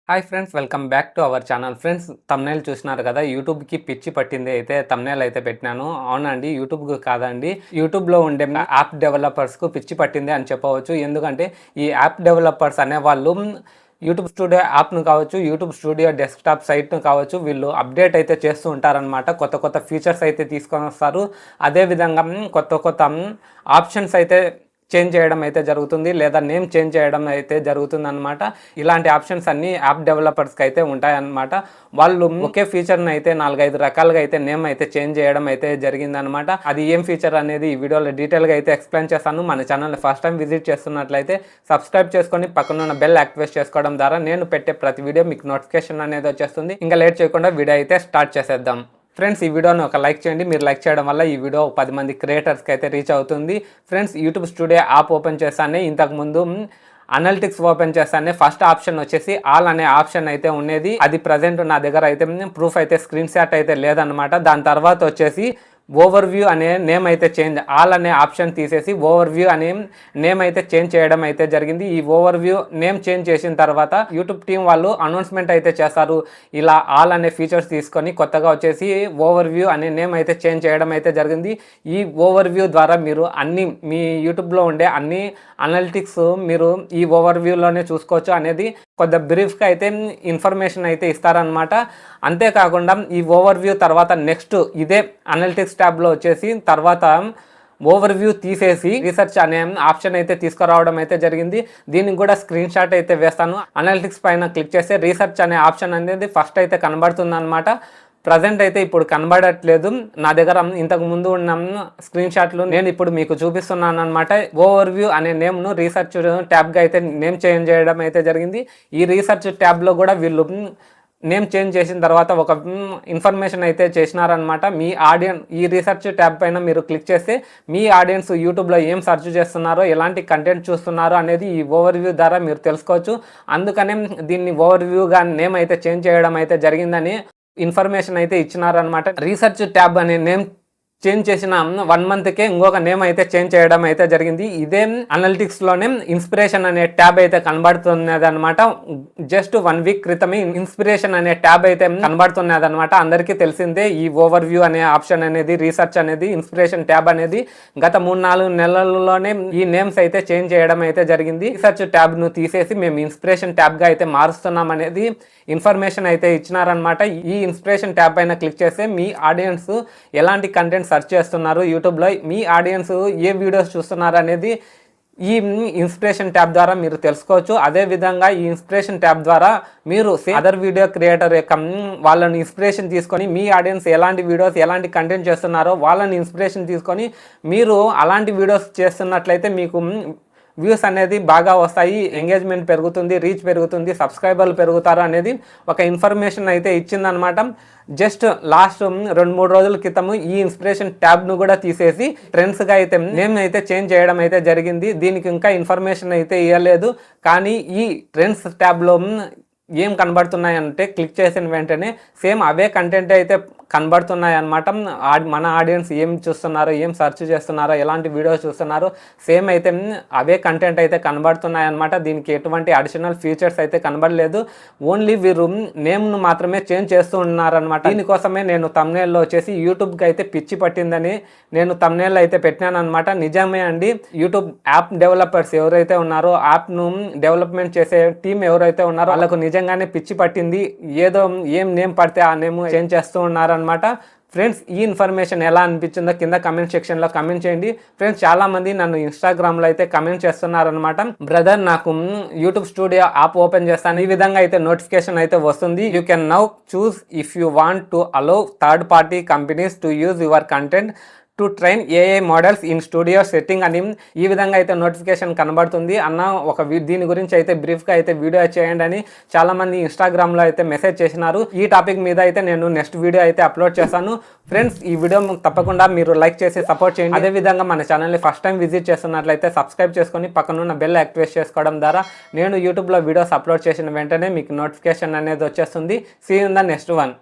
Hi friends, welcome back to our channel. Friends, thumbnail చూసినారు కదా, యూట్యూబ్కి పిచ్చి పట్టింది అయితే తమ్నైల్ అయితే పెట్టినాను. అవునండి, యూట్యూబ్కి కాదండి, యూట్యూబ్లో ఉండే యాప్ డెవలపర్స్కు పిచ్చి పట్టింది అని చెప్పవచ్చు. ఎందుకంటే ఈ యాప్ డెవలపర్స్ అనేవాళ్ళు యూట్యూబ్ స్టూడియో యాప్ను కావచ్చు, యూట్యూబ్ స్టూడియో డెస్క్టాప్ సైట్ను కావచ్చు, వీళ్ళు అప్డేట్ అయితే చేస్తూ ఉంటారనమాట. కొత్త కొత్త ఫీచర్స్ అయితే తీసుకొని వస్తారు. అదేవిధంగా కొత్త కొత్త ఆప్షన్స్ అయితే చేంజ్ చేయడం అయితే జరుగుతుంది, లేదా నేమ్ చేంజ్ చేయడం అయితే జరుగుతుంది అనమాట. ఇలాంటి ఆప్షన్స్ అన్నీ యాప్ డెవలపర్స్కి అయితే ఉంటాయన్నమాట. వాళ్ళు ఒకే ఫీచర్ని అయితే 4-5 రకాలుగా అయితే నేమ్ అయితే చేంజ్ చేయడం అయితే జరిగిందనమాట. అది ఏం ఫీచర్ అనేది ఈ వీడియోలో డీటెయిల్గా అయితే ఎక్స్ప్లెయిన్ చేస్తాను. మన ఛానల్ని ఫస్ట్ టైం విజిట్ చేస్తున్నట్లయితే సబ్స్క్రైబ్ చేసుకొని పక్కనున్న బెల్ యాక్టివేట్ చేసుకోవడం ద్వారా నేను పెట్టే ప్రతి వీడియో మీకు నోటిఫికేషన్ అనేది వచ్చేస్తుంది. ఇంకా లేట్ చేయకుండా వీడియో అయితే స్టార్ట్ చేసేద్దాం. ఫ్రెండ్స్, ఈ వీడియోని ఒక లైక్ చేయండి. మీరు లైక్ చేయడం వల్ల ఈ వీడియో 10 మంది క్రియేటర్స్కి అయితే రీచ్ అవుతుంది. Friends, YouTube studio app open చేస్తానే ఇంతకుముందు అనలిటిక్స్ ఓపెన్ చేస్తానే ఫస్ట్ ఆప్షన్ వచ్చేసి ఆల్ అనే ఆప్షన్ అయితే ఉండేది. అది ప్రజెంట్ నా దగ్గర అయితే ప్రూఫ్ అయితే స్క్రీన్ షాట్ అయితే లేదనమాట. దాని తర్వాత వచ్చేసి ఓవర్ వ్యూ అనే నేమ్ అయితే చేంజ్, ఆల్ అనే ఆప్షన్ తీసేసి ఓవర్ వ్యూ అనే నేమ్ అయితే చేంజ్ చేయడం అయితే జరిగింది. ఈ ఓవర్ వ్యూ నేమ్ చేంజ్ చేసిన తర్వాత యూట్యూబ్ టీం వాళ్ళు అనౌన్స్మెంట్ అయితే చేస్తారు. ఇలా ఆల్ అనే ఫీచర్స్ తీసుకొని కొత్తగా వచ్చేసి ఓవర్ వ్యూ అనే నేమ్ అయితే చేంజ్ చేయడం అయితే జరిగింది. ఈ ఓవర్ వ్యూ ద్వారా మీరు అన్ని మీ యూట్యూబ్లో ఉండే అన్ని అనలిటిక్స్ మీరు ఈ ఓవర్ వ్యూలోనే చూసుకోవచ్చు అనేది కొద్ది బ్రీఫ్గా అయితే ఇన్ఫర్మేషన్ అయితే ఇస్తారనమాట. అంతేకాకుండా ఈ ఓవర్ వ్యూ తర్వాత నెక్స్ట్ ఇదే అనలిటిక్స్ ట్యాబ్లో వచ్చేసి తర్వాత ఓవర్ వ్యూ తీసేసి రీసెర్చ్ అనే ఆప్షన్ అయితే తీసుకురావడం అయితే జరిగింది. దీనికి కూడా స్క్రీన్ షాట్ అయితే వేస్తాను. అనలిటిక్స్ పైన క్లిక్ చేస్తే రీసెర్చ్ అనే ఆప్షన్ అనేది ఫస్ట్ అయితే కనబడుతుంది అనమాట. ప్రజెంట్ అయితే ఇప్పుడు కనబడట్లేదు. నా దగ్గర ఇంతకు ముందు ఉన్న స్క్రీన్ షాట్లు నేను ఇప్పుడు మీకు చూపిస్తున్నాను అనమాట. ఓవర్ వ్యూ అనే నేమ్ను రీసెర్చ్ ట్యాబ్గా అయితే నేమ్ చేంజ్ చేయడం అయితే జరిగింది. ఈ రీసెర్చ్ ట్యాబ్లో కూడా వీళ్ళు నేమ్ చేంజ్ చేసిన తర్వాత ఒక ఇన్ఫర్మేషన్ అయితే చేసినారనమాట. మీ ఆడియన్స్ ఈ రీసెర్చ్ ట్యాబ్ పైన మీరు క్లిక్ చేస్తే మీ ఆడియన్స్ యూట్యూబ్లో ఏం సెర్చ్ చేస్తున్నారో, ఎలాంటి కంటెంట్ చూస్తున్నారో అనేది ఈ ఓవర్ వ్యూ ద్వారా మీరు తెలుసుకోవచ్చు. అందుకనే దీన్ని ఓవర్ వ్యూగా నేమ్ అయితే చేంజ్ చేయడం అయితే జరిగిందని ఇన్ఫర్మేషన్ అయితే ఇచ్చినారనమాట. రీసెర్చ్ ట్యాబ్ అనే నేమ్ చేంజ్ చేసిన 1 మంత్కే ఇంకొక నేమ్ అయితే చేంజ్ చేయడం అయితే జరిగింది. ఇదే అనలిటిక్స్లోనే ఇన్స్పిరేషన్ అనే ట్యాబ్ అయితే కనబడుతున్నది అనమాట. జస్ట్ 1 వీక్ క్రితమే ఇన్స్పిరేషన్ అనే ట్యాబ్ అయితే కనబడుతున్నది అనమాట. అందరికీ తెలిసిందే ఈ ఓవర్ వ్యూ అనే ఆప్షన్ అనేది, రీసెర్చ్ అనేది, ఇన్స్పిరేషన్ ట్యాబ్ అనేది గత 3-4 నెలల్లోనే ఈ నేమ్స్ అయితే చేంజ్ చేయడం అయితే జరిగింది. రీసెర్చ్ ట్యాబ్ను తీసేసి మేము ఇన్స్పిరేషన్ ట్యాబ్గా అయితే మారుస్తున్నాం అనేది ఇన్ఫర్మేషన్ అయితే ఇచ్చినారనమాట. ఈ ఇన్స్పిరేషన్ ట్యాబ్ పైన క్లిక్ చేస్తే మీ ఆడియన్స్ ఎలాంటి కంటెంట్ సెర్చ్ చేస్తున్నారు, యూట్యూబ్లో మీ ఆడియన్స్ ఏ వీడియోస్ చూస్తున్నారు అనేది ఈ ఇన్స్పిరేషన్ ట్యాబ్ ద్వారా మీరు తెలుసుకోవచ్చు. అదేవిధంగా ఈ ఇన్స్పిరేషన్ ట్యాబ్ ద్వారా మీరు అదర్ వీడియో క్రియేటర్ యొక్క వాళ్ళని ఇన్స్పిరేషన్ తీసుకొని మీ ఆడియన్స్ ఎలాంటి వీడియోస్ ఎలాంటి కంటెంట్ చేస్తున్నారో వాళ్ళని ఇన్స్పిరేషన్ తీసుకొని మీరు అలాంటి వీడియోస్ చేస్తున్నట్లయితే మీకు వ్యూస్ అనేది బాగా వస్తాయి, ఎంగేజ్మెంట్ పెరుగుతుంది, రీచ్ పెరుగుతుంది, సబ్స్క్రైబర్లు పెరుగుతారు అనేది ఒక ఇన్ఫర్మేషన్ అయితే ఇచ్చిందనమాట. జస్ట్ లాస్ట్ 2-3 రోజుల క్రితము ఈ ఇన్స్పిరేషన్ ట్యాబ్ను కూడా తీసేసి ట్రెండ్స్గా అయితే నేమ్ అయితే చేంజ్ చేయడం అయితే జరిగింది. దీనికి ఇంకా ఇన్ఫర్మేషన్ అయితే ఇవ్వలేదు. కానీ ఈ ట్రెండ్స్ ట్యాబ్లో ఏం కనబడుతున్నాయంటే క్లిక్ చేసిన వెంటనే సేమ్ అవే కంటెంట్ అయితే కనబడుతున్నాయి అన్నమాట. మన ఆడియన్స్ ఏం చూస్తున్నారో, ఏం సెర్చ్ చేస్తున్నారో, ఎలాంటి వీడియోస్ చూస్తున్నారో సేమ్ అయితే అవే కంటెంట్ అయితే కనబడుతున్నాయి అన్నమాట. దీనికి ఎటువంటి అడిషనల్ ఫీచర్స్ అయితే కనబడలేదు. ఓన్లీ వీరు నేమ్ను మాత్రమే చేంజ్ చేస్తూ ఉన్నారనమాట. దీనికోసమే నేను తమ్నైల్లో వచ్చేసి యూట్యూబ్కి అయితే పిచ్చి పట్టిందని నేను తమ్నైల్లో అయితే పెట్టినాను అనమాట. నిజమే అండి, యూట్యూబ్ యాప్ డెవలపర్స్ ఎవరైతే ఉన్నారో, యాప్ను డెవలప్మెంట్ చేసే టీం ఎవరైతే ఉన్నారో వాళ్ళకు నిజంగానే పిచ్చి పట్టింది. ఏదో ఏం నేమ్ పడితే ఆ నేమ్ చేంజ్ చేస్తూ ఉన్నారు అనమాట. ఫ్రెండ్స్, ఈ ఇన్ఫర్మేషన్ ఎలా అనిపించిందో కింద కమెంట్ సెక్షన్లో కమెంట్ చేయండి. ఫ్రెండ్స్, చాలామంది నన్ను ఇన్స్టాగ్రామ్లో అయితే కమెంట్ చేస్తున్నారనమాట. బ్రదర్, నాకు యూట్యూబ్ స్టూడియో యాప్ ఓపెన్ చేస్తాను, ఈ విధంగా అయితే నోటిఫికేషన్ అయితే వస్తుంది. You can now choose if you want to allow third party companies to use your content to train AI models in studio setting అని ఈ విధంగా అయితే నోటిఫికేషన్ కనబడుతుంది. అన్న ఒక దీని గురించి అయితే బ్రీఫ్గా అయితే వీడియో చేయండి అని చాలామంది ఇన్స్టాగ్రామ్లో అయితే మెసేజ్ చేసినారు. ఈ టాపిక్ మీద అయితే నేను నెక్స్ట్ వీడియో అయితే అప్లోడ్ చేస్తాను. ఫ్రెండ్స్, ఈ వీడియో తప్పకుండా మీరు లైక్ చేసి సపోర్ట్ చేయండి. అదేవిధంగా మన ఛానల్ని ఫస్ట్ టైం విజిట్ చేస్తున్నట్లయితే సబ్స్క్రైబ్ చేసుకొని పక్కనున్న బెల్ యాక్టివేట్ చేసుకోవడం ద్వారా నేను యూట్యూబ్లో వీడియోస్ అప్లోడ్ చేసిన వెంటనే మీకు నోటిఫికేషన్ అనేది వచ్చేస్తుంది. See in the next one.